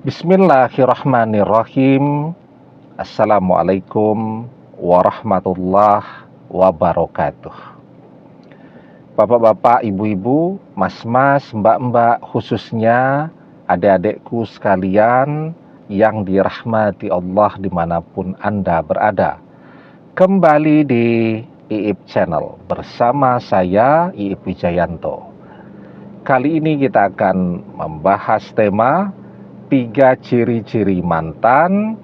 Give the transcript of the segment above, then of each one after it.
Bismillahirrahmanirrahim. Assalamualaikum warahmatullahi wabarakatuh. Bapak-bapak, ibu-ibu, mas-mas, mbak-mbak, khususnya adik-adikku sekalian yang dirahmati Allah dimanapun Anda berada. Kembali di IIP Channel bersama saya, IIP Wijayanto. Kali ini kita akan membahas tema 3 ciri-ciri mantan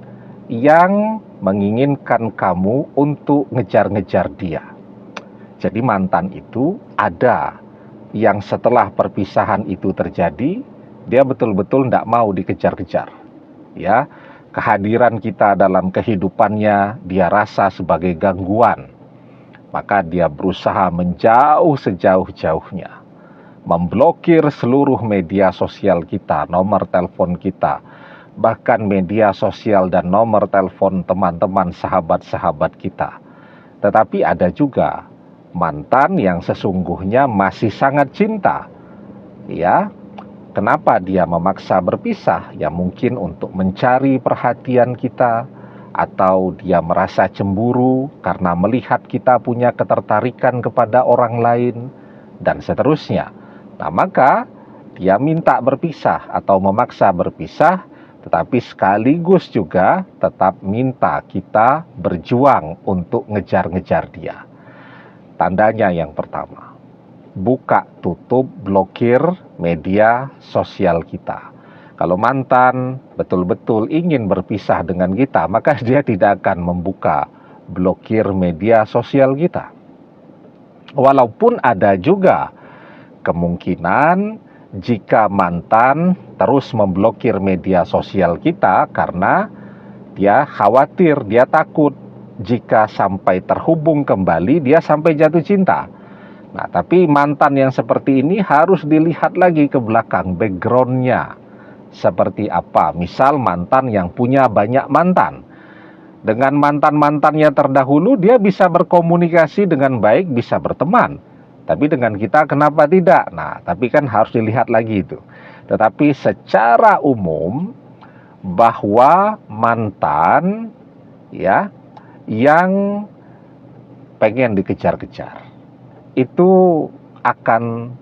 yang menginginkan kamu untuk ngejar-ngejar dia. Jadi mantan itu ada yang setelah perpisahan itu terjadi, dia betul-betul tidak mau dikejar-kejar. Ya, kehadiran kita dalam kehidupannya dia rasa sebagai gangguan. Maka dia berusaha menjauh sejauh-jauhnya. Memblokir seluruh media sosial kita, nomor telepon kita, bahkan media sosial dan nomor telepon teman-teman sahabat-sahabat kita. Tetapi ada juga mantan yang sesungguhnya masih sangat cinta. Ya, kenapa dia memaksa berpisah? Ya mungkin untuk mencari perhatian kita, atau dia merasa cemburu karena melihat kita punya ketertarikan kepada orang lain, dan seterusnya. Nah, maka dia minta berpisah atau memaksa berpisah, tetapi sekaligus juga tetap minta kita berjuang untuk ngejar-ngejar dia. Tandanya yang pertama, buka tutup blokir media sosial kita. Kalau mantan betul-betul ingin berpisah dengan kita, maka dia tidak akan membuka blokir media sosial kita. Walaupun ada juga kemungkinan jika mantan terus memblokir media sosial kita karena dia khawatir, dia takut jika sampai terhubung kembali dia sampai jatuh cinta. Nah, tapi mantan yang seperti ini harus dilihat lagi ke belakang, backgroundnya seperti apa. Misal mantan yang punya banyak mantan, dengan mantan-mantannya terdahulu dia bisa berkomunikasi dengan baik, bisa berteman. Tapi dengan kita kenapa tidak? Nah, tapi kan harus dilihat lagi itu. Tetapi secara umum bahwa mantan ya yang pengen dikejar-kejar itu akan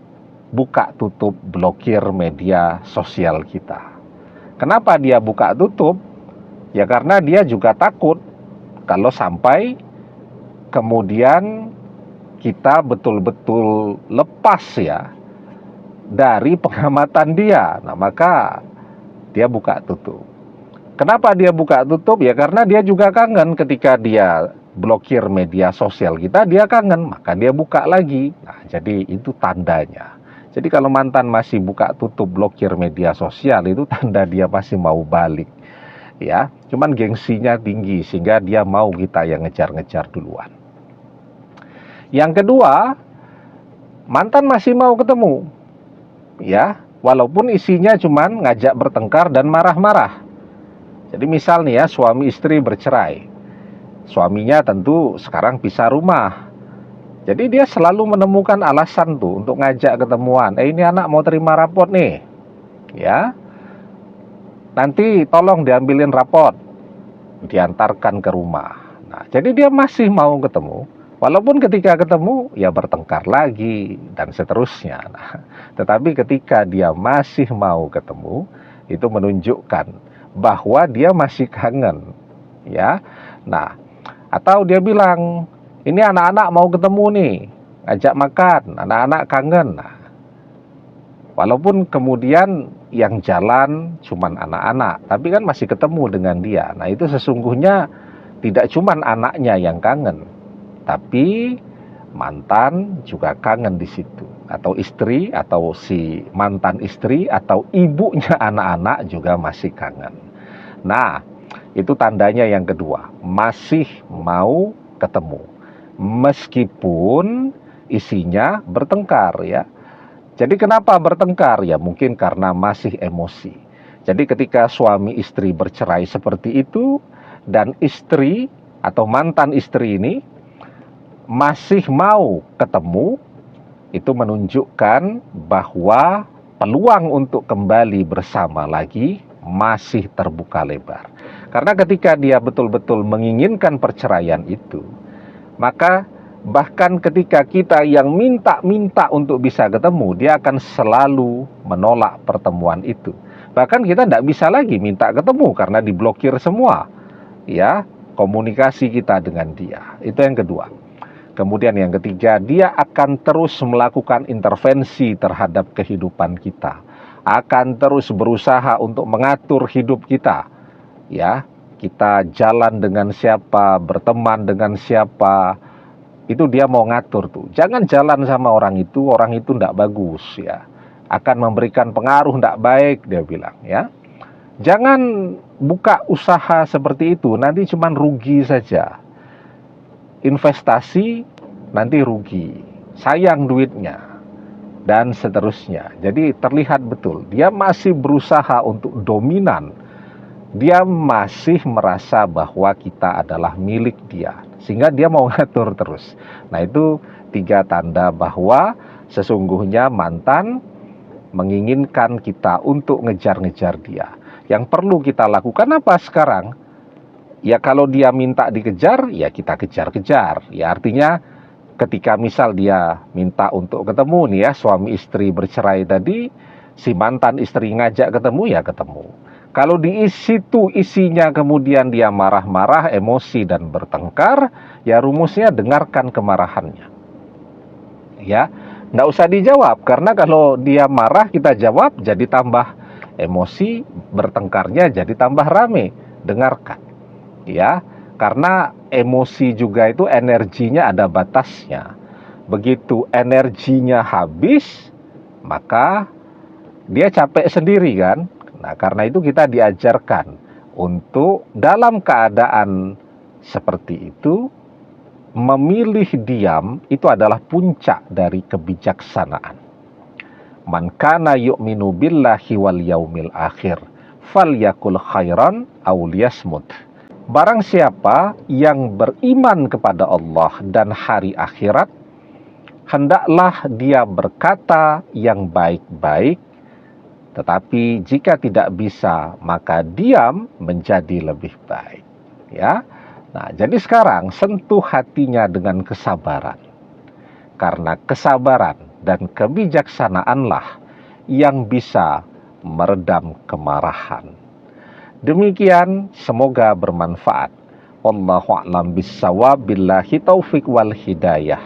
buka tutup blokir media sosial kita. Kenapa dia buka tutup? Ya karena dia juga takut kalau sampai kemudian kita betul-betul lepas ya dari pengamatan dia. Nah, maka dia buka tutup. Kenapa dia buka tutup? Ya karena dia juga kangen ketika dia blokir media sosial kita, dia kangen, maka dia buka lagi. Nah, jadi itu tandanya. Jadi kalau mantan masih buka tutup blokir media sosial, itu tanda dia masih mau balik. Ya, cuman gengsinya tinggi sehingga dia mau kita yang ngejar-ngejar duluan. Yang kedua, mantan masih mau ketemu. Ya, walaupun isinya cuman ngajak bertengkar dan marah-marah. Jadi misal nih ya, suami istri bercerai. Suaminya tentu sekarang pisah rumah. Jadi dia selalu menemukan alasan tuh untuk ngajak ketemuan. Ini anak mau terima rapot nih. Ya. Nanti tolong diambilin rapot. Diantarkan ke rumah. Nah, jadi dia masih mau ketemu. Walaupun ketika ketemu ya bertengkar lagi dan seterusnya. Nah, tetapi ketika dia masih mau ketemu, itu menunjukkan bahwa dia masih kangen, ya. Nah, atau dia bilang, ini anak-anak mau ketemu nih, ajak makan, anak-anak kangen. Nah, walaupun kemudian yang jalan cuman anak-anak, tapi kan masih ketemu dengan dia. Nah, itu sesungguhnya tidak cuman anaknya yang kangen, tapi mantan juga kangen di situ, atau istri, atau si mantan istri, atau ibunya anak-anak juga masih kangen. Nah, itu tandanya yang kedua, masih mau ketemu, meskipun isinya bertengkar ya. Jadi kenapa bertengkar? Ya mungkin karena masih emosi. Jadi ketika suami istri bercerai seperti itu, dan istri atau mantan istri ini masih mau ketemu, itu menunjukkan bahwa peluang untuk kembali bersama lagi masih terbuka lebar. Karena ketika dia betul-betul menginginkan perceraian itu, maka bahkan ketika kita yang minta-minta untuk bisa ketemu, dia akan selalu menolak pertemuan itu. Bahkan kita tidak bisa lagi minta ketemu karena diblokir semua, ya, komunikasi kita dengan dia. Itu yang kedua. Kemudian yang ketiga, dia akan terus melakukan intervensi terhadap kehidupan kita, akan terus berusaha untuk mengatur hidup kita, ya. Kita jalan dengan siapa, berteman dengan siapa, itu dia mau ngatur tuh. Jangan jalan sama orang itu tidak bagus, ya. Akan memberikan pengaruh tidak baik, dia bilang, ya. Jangan buka usaha seperti itu, nanti cuma rugi saja. Investasi nanti rugi, sayang duitnya, dan seterusnya. Jadi terlihat betul, dia masih berusaha untuk dominan. Dia masih merasa bahwa kita adalah milik dia, sehingga dia mau ngatur terus. Nah, itu 3 tanda bahwa sesungguhnya mantan menginginkan kita untuk ngejar-ngejar dia. Yang perlu kita lakukan apa sekarang? Ya kalau dia minta dikejar, ya kita kejar-kejar. Ya artinya ketika misal dia minta untuk ketemu nih ya, suami istri bercerai tadi, si mantan istri ngajak ketemu, ya ketemu. Kalau di situ isinya kemudian dia marah-marah, emosi dan bertengkar, ya rumusnya dengarkan kemarahannya. Ya, nggak usah dijawab, karena kalau dia marah kita jawab jadi tambah emosi, bertengkarnya jadi tambah rame. Dengarkan, ya, karena emosi juga itu energinya ada batasnya. Begitu energinya habis, maka dia capek sendiri kan. Nah, karena itu kita diajarkan untuk dalam keadaan seperti itu, memilih diam itu adalah puncak dari kebijaksanaan. Man kana yu'minu billahi wal yaumil akhir falyakul khairan aw liyasmut. Barang siapa yang beriman kepada Allah dan hari akhirat, hendaklah dia berkata yang baik-baik, tetapi jika tidak bisa, maka diam menjadi lebih baik. Ya. Nah, jadi sekarang sentuh hatinya dengan kesabaran. Karena kesabaran dan kebijaksanaanlah yang bisa meredam kemarahan. Demikian, semoga bermanfaat. Wallahu a'lam bissawab, billahi taufik wal hidayah.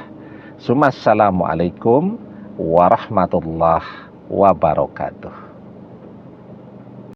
Assalamualaikum warahmatullahi wabarakatuh.